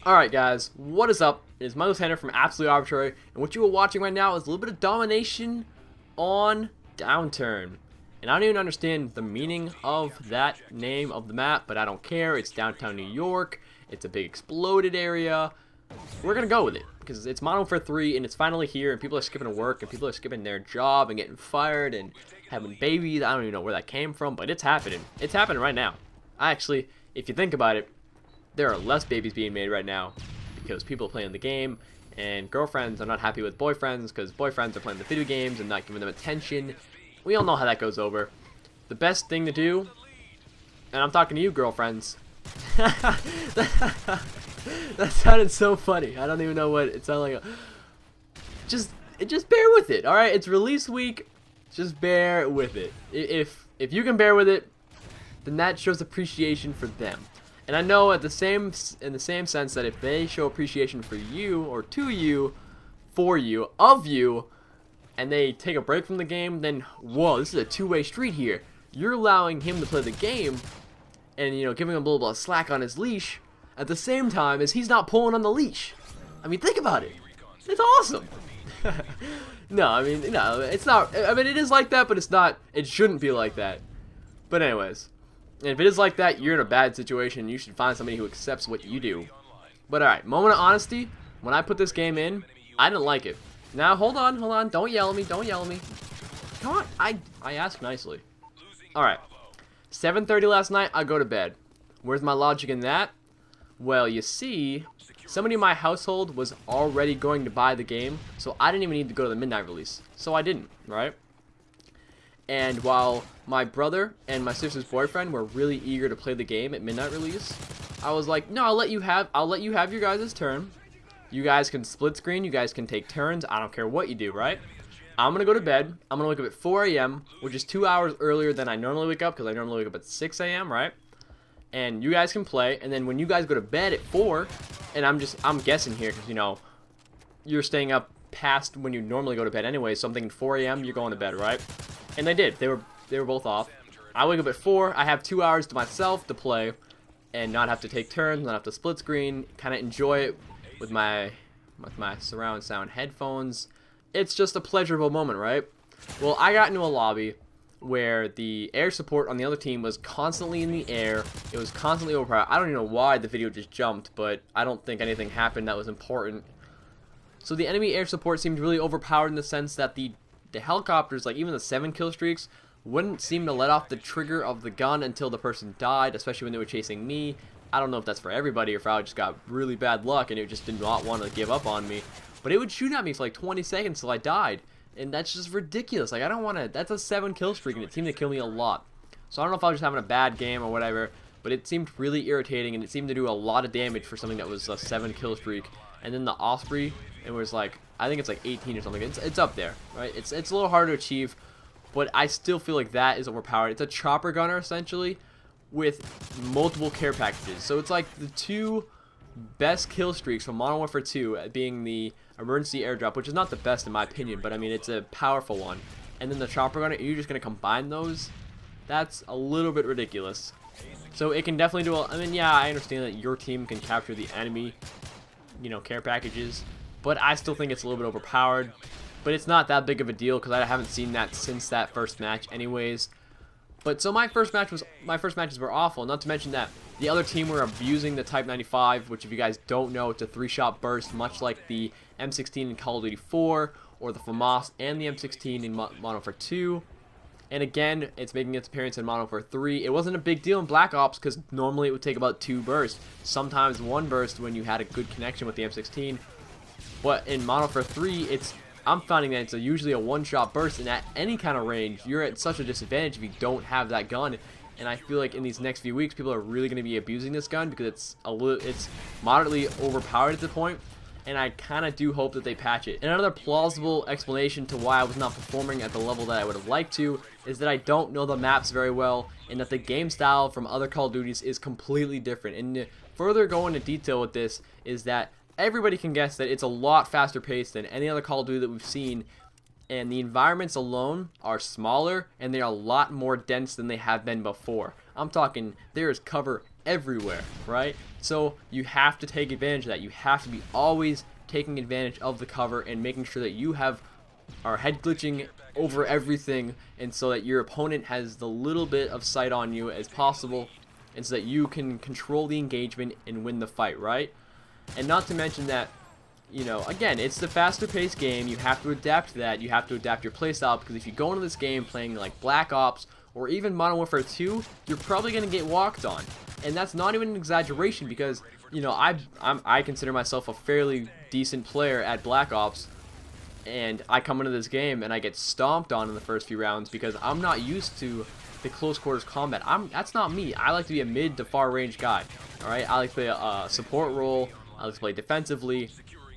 Alright guys, what is up? It is MW3 from Absolutely Arbitrary, and what you are watching right now is a little bit of domination on Downturn. And I don't even understand the meaning of that name of the map, but I don't care. It's downtown New York, it's a big exploded area. We're gonna go with it, because it's Modern Warfare 3, and it's finally here, and people are skipping work, and people are skipping their job, and getting fired, and having babies. I don't even know where that came from, but it's happening. It's happening right now. Actually, if you think about it, there are less babies being made right now because people are playing the game, and girlfriends are not happy with boyfriends because boyfriends are playing the video games and not giving them attention. We all know how that goes over. The best thing to do, and I'm talking to you girlfriends, that sounded so funny. I don't even know what it sounded like. Just bear with it, alright? It's release week. Just bear with it. If you can bear with it, then that shows appreciation for them. And I know in the same sense that if they show appreciation for you, or to you, for you, of you, and they take a break from the game, then whoa, this is a two-way street here. You're allowing him to play the game, and giving him a little bit of slack on his leash, at the same time as he's not pulling on the leash. I mean, think about it. It's awesome. No, I mean, no, it's not. I mean, it is like that, but it's not. It shouldn't be like that. But anyways. And if it is like that, you're in a bad situation. You should find somebody who accepts what you do. But alright, moment of honesty. When I put this game in, I didn't like it. Now, hold on. Don't yell at me. Don't yell at me. Come on. I asked nicely. Alright. 7:30 last night, I go to bed. Where's my logic in that? Well, you see, somebody in my household was already going to buy the game, so I didn't even need to go to the midnight release. So I didn't, right? And while my brother and my sister's boyfriend were really eager to play the game at midnight release, I was like, no, I'll let you have your guys' turn. You guys can split screen, you guys can take turns, I don't care what you do, right? I'm gonna go to bed. I'm gonna wake up at 4 a.m., which is 2 hours earlier than I normally wake up, because I normally wake up at 6 a.m., right? And you guys can play, and then when you guys go to bed at 4, and I'm guessing here, because you're staying up past when you normally go to bed anyway, so I'm thinking 4 a.m. you're going to bed, right? And they did. They were both off. I wake up at 4. I have 2 hours to myself to play, and not have to take turns, not have to split screen. Kind of enjoy it with my surround sound headphones. It's just a pleasurable moment, right? Well, I got into a lobby where the air support on the other team was constantly in the air. It was constantly overpowered. I don't even know why the video just jumped, but I don't think anything happened that was important. So the enemy air support seemed really overpowered in the sense that the helicopters, like even the 7 kill streaks, wouldn't seem to let off the trigger of the gun until the person died, especially when they were chasing me. I don't know if that's for everybody or if I just got really bad luck and it just did not want to give up on me. But it would shoot at me for like 20 seconds till I died. And that's just ridiculous. Like, I don't want to. That's a 7 kill streak and it seemed to kill me a lot. So I don't know if I was just having a bad game or whatever, but it seemed really irritating and it seemed to do a lot of damage for something that was a 7 kill streak. And then the Osprey, it was like, I think it's like 18 or something. It's up there, right? It's a little hard to achieve, but I still feel like that is overpowered. It's a chopper gunner essentially with multiple care packages. So it's like the 2 best kill streaks from Modern Warfare 2 being the emergency airdrop, which is not the best in my opinion, but I mean it's a powerful one. And then the chopper gunner, you're just gonna combine those. That's a little bit ridiculous. So it can definitely do. I mean, yeah, I understand that your team can capture the enemy, care packages. But I still think it's a little bit overpowered. But it's not that big of a deal because I haven't seen that since that first match anyways. But so my first matches were awful. Not to mention that the other team were abusing the Type 95, which if you guys don't know, it's a 3-shot burst, much like the M16 in Call of Duty 4, or the FAMAS and the M16 in Modern Warfare 2. And again, it's making its appearance in Modern Warfare 3. It wasn't a big deal in Black Ops because normally it would take about 2 bursts. Sometimes 1 burst when you had a good connection with the M16. But in Modern Warfare 3, I'm finding that it's usually a 1-shot burst, and at any kind of range, you're at such a disadvantage if you don't have that gun. And I feel like in these next few weeks, people are really going to be abusing this gun because it's moderately overpowered at the point. And I kind of do hope that they patch it. And another plausible explanation to why I was not performing at the level that I would have liked to is that I don't know the maps very well, and that the game style from other Call of Duties is completely different. And to further go into detail with this is that everybody can guess that it's a lot faster paced than any other Call of Duty that we've seen, and the environments alone are smaller and they are a lot more dense than they have been before. I'm talking there is cover everywhere, right? So you have to take advantage of that. You have to be always taking advantage of the cover and making sure that you are head glitching over everything, and so that your opponent has the little bit of sight on you as possible, and so that you can control the engagement and win the fight, right? And not to mention that, you know, again, it's the faster paced game. You have to adapt to that. You have to adapt your playstyle, because if you go into this game playing like Black Ops or even Modern Warfare 2, you're probably going to get walked on. And that's not even an exaggeration, because, you know, I consider myself a fairly decent player at Black Ops, and I come into this game and I get stomped on in the first few rounds because I'm not used to the close quarters combat. That's not me. I like to be a mid to far range guy. All right, I like to play a support role. I like to play defensively.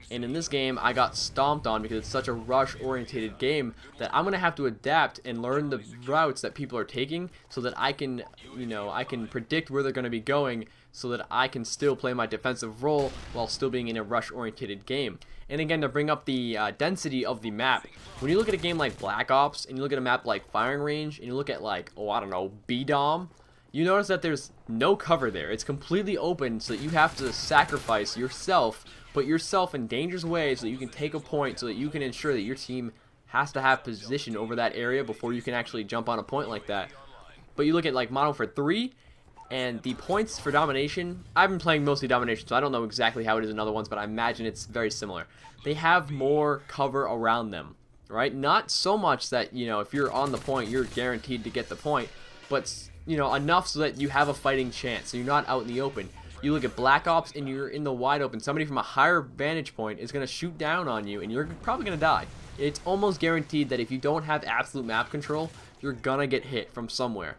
And in this game, I got stomped on because it's such a rush-oriented game that I'm gonna have to adapt and learn the routes that people are taking, so that I can, you know, I can predict where they're gonna be going, so that I can still play my defensive role while still being in a rush-oriented game. And again, to bring up the density of the map, when you look at a game like Black Ops and you look at a map like Firing Range and you look at like, oh, I don't know, B-Dom, you notice that there's no cover there. It's completely open, so that you have to sacrifice yourself, put yourself in dangerous ways so that you can take a point, so that you can ensure that your team has to have position over that area before you can actually jump on a point like that. But you look at like Modern Warfare 3, and the points for domination, I've been playing mostly domination, so I don't know exactly how it is in other ones, but I imagine it's very similar. They have more cover around them, right? Not so much that, you know, if you're on the point, you're guaranteed to get the point, but, you know, enough so that you have a fighting chance, so you're not out in the open. You look at Black Ops and you're in the wide open. Somebody from a higher vantage point is going to shoot down on you and you're probably going to die. It's almost guaranteed that if you don't have absolute map control, you're going to get hit from somewhere.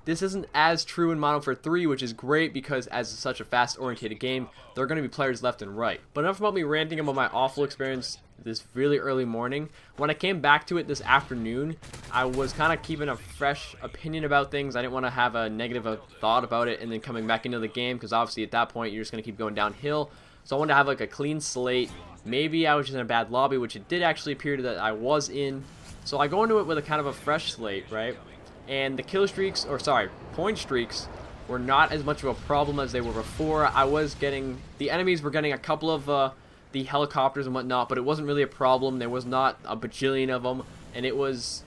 This isn't as true in Modern Warfare 3, which is great because as such a fast-oriented game, there are going to be players left and right. But enough about me ranting about my awful experience this really early morning. When I came back to it this afternoon, I was kind of keeping a fresh opinion about things. I didn't want to have a negative thought about it and then coming back into the game, because obviously at that point you're just going to keep going downhill. So I wanted to have like a clean slate. Maybe I was just in a bad lobby, which it did actually appear that I was in. So I go into it with a kind of a fresh slate, right? And the kill streaks, or sorry, point streaks, were not as much of a problem as they were before. The enemies were getting a couple of the helicopters and whatnot, but it wasn't really a problem. There was not a bajillion of them, and it was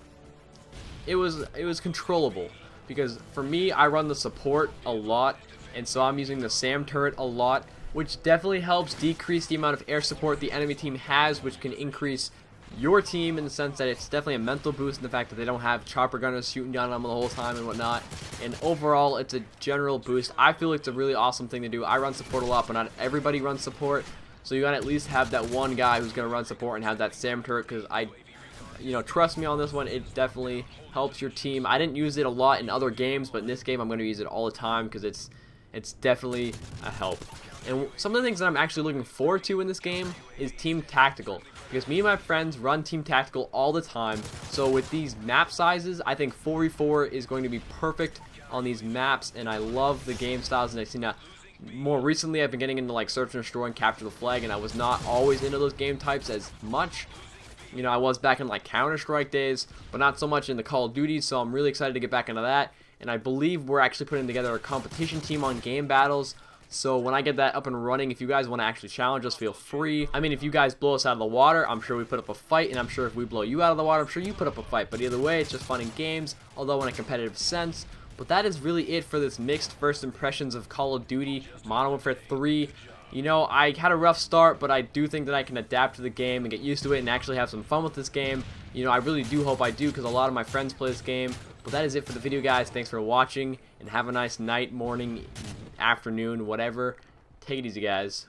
controllable, because for me, I run the support a lot, and so I'm using the SAM turret a lot, which definitely helps decrease the amount of air support the enemy team has, which can increase your team in the sense that it's definitely a mental boost in the fact that they don't have chopper gunners shooting down on them the whole time and whatnot. And overall, it's a general boost. I feel like it's a really awesome thing to do. I run support a lot, but not everybody runs support. So you gotta at least have that one guy who's gonna run support and have that SAM turret, because trust me on this one, it definitely helps your team. I didn't use it a lot in other games, but in this game I'm gonna use it all the time because it's definitely a help. And some of the things that I'm actually looking forward to in this game is Team Tactical, because me and my friends run Team Tactical all the time. So with these map sizes, I think 4v4 is going to be perfect on these maps, and I love the game styles. And I've seen that more recently. I've been getting into like Search and Destroy and Capture the Flag, and I was not always into those game types as much. You know, I was back in like Counter-Strike days, but not so much in the Call of Duty, so I'm really excited to get back into that. And I believe we're actually putting together a competition team on game battles. So when I get that up and running, if you guys want to actually challenge us, feel free. I mean, if you guys blow us out of the water, I'm sure we put up a fight, and I'm sure if we blow you out of the water, I'm sure you put up a fight. But either way, it's just fun in games, although in a competitive sense. But that is really it for this mixed first impressions of Call of Duty Modern Warfare 3. You know, I had a rough start, but I do think that I can adapt to the game and get used to it and actually have some fun with this game. You know, I really do hope I do, because a lot of my friends play this game. But that is it for the video, guys. Thanks for watching, and have a nice night, morning, afternoon, whatever. Take it easy, guys.